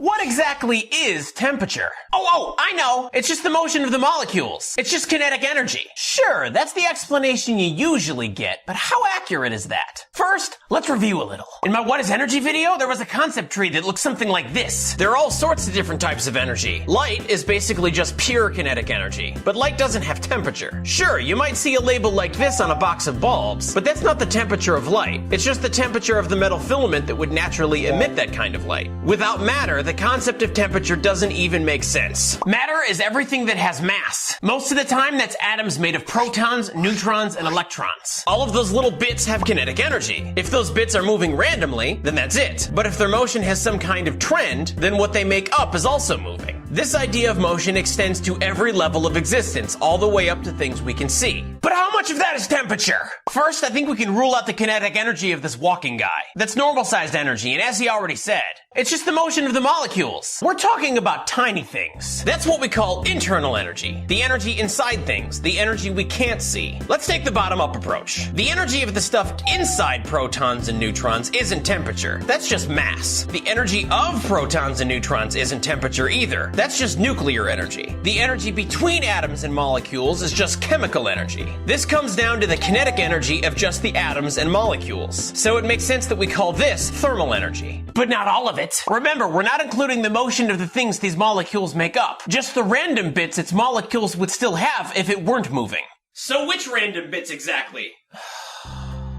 What exactly is temperature? Oh, I know. It's just the motion of the molecules. It's just kinetic energy. Sure, that's the explanation you usually get, but how accurate is that? First, let's review a little. In my What is Energy video, there was a concept tree that looks something like this. There are all sorts of different types of energy. Light is basically just pure kinetic energy, but light doesn't have temperature. Sure, you might see a label like this on a box of bulbs, but that's not the temperature of light. It's just the temperature of the metal filament that would naturally emit that kind of light. Without matter, the concept of temperature doesn't even make sense. Matter is everything that has mass. Most of the time, that's atoms made of protons, neutrons, and electrons. All of those little bits have kinetic energy. If those bits are moving randomly, then that's it. But if their motion has some kind of trend, then what they make up is also moving. This idea of motion extends to every level of existence, all the way up to things we can see. But how much of that is temperature? First, I think we can rule out the kinetic energy of this walking guy. That's normal-sized energy, and as he already said, it's just the motion of the molecules. We're talking about tiny things. That's what we call internal energy. The energy inside things, the energy we can't see. Let's take the bottom-up approach. The energy of the stuff inside protons and neutrons isn't temperature. That's just mass. The energy of protons and neutrons isn't temperature either. That's just nuclear energy. The energy between atoms and molecules is just chemical energy. This comes down to the kinetic energy of just the atoms and molecules. So it makes sense that we call this thermal energy. But not all of it. Remember, we're not including the motion of the things these molecules make up. Just the random bits its molecules would still have if it weren't moving. So which random bits exactly?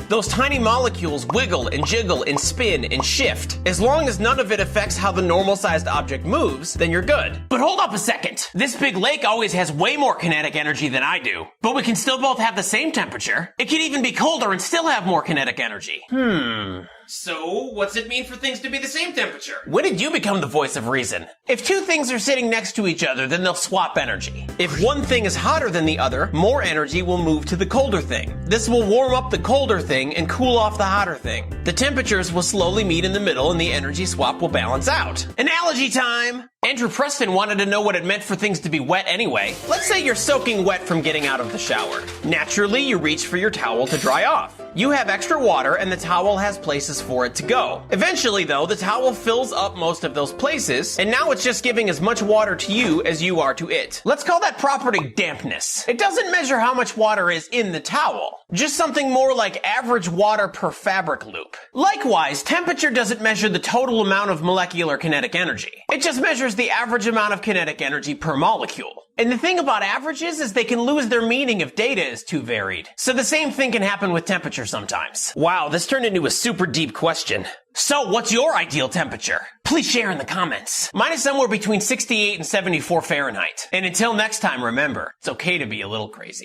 Those tiny molecules wiggle and jiggle and spin and shift. As long as none of it affects how the normal-sized object moves, then you're good. But hold up a second. This big lake always has way more kinetic energy than I do. But we can still both have the same temperature. It can even be colder and still have more kinetic energy. So, what's it mean for things to be the same temperature? When did you become the voice of reason? If two things are sitting next to each other, then they'll swap energy. If one thing is hotter than the other, more energy will move to the colder thing. This will warm up the colder thing and cool off the hotter thing. The temperatures will slowly meet in the middle and the energy swap will balance out. Analogy time! Andrew Preston wanted to know what it meant for things to be wet anyway. Let's say you're soaking wet from getting out of the shower. Naturally, you reach for your towel to dry off. You have extra water and the towel has places for it to go. Eventually, though, the towel fills up most of those places, and now it's just giving as much water to you as you are to it. Let's call that property dampness. It doesn't measure how much water is in the towel, just something more like average water per fabric loop. Likewise, temperature doesn't measure the total amount of molecular kinetic energy. It just measures the average amount of kinetic energy per molecule. And the thing about averages is they can lose their meaning if data is too varied. So the same thing can happen with temperature sometimes. Wow, this turned into a super deep question. So what's your ideal temperature? Please share in the comments. Mine is somewhere between 68 and 74 Fahrenheit. And until next time, remember, it's okay to be a little crazy.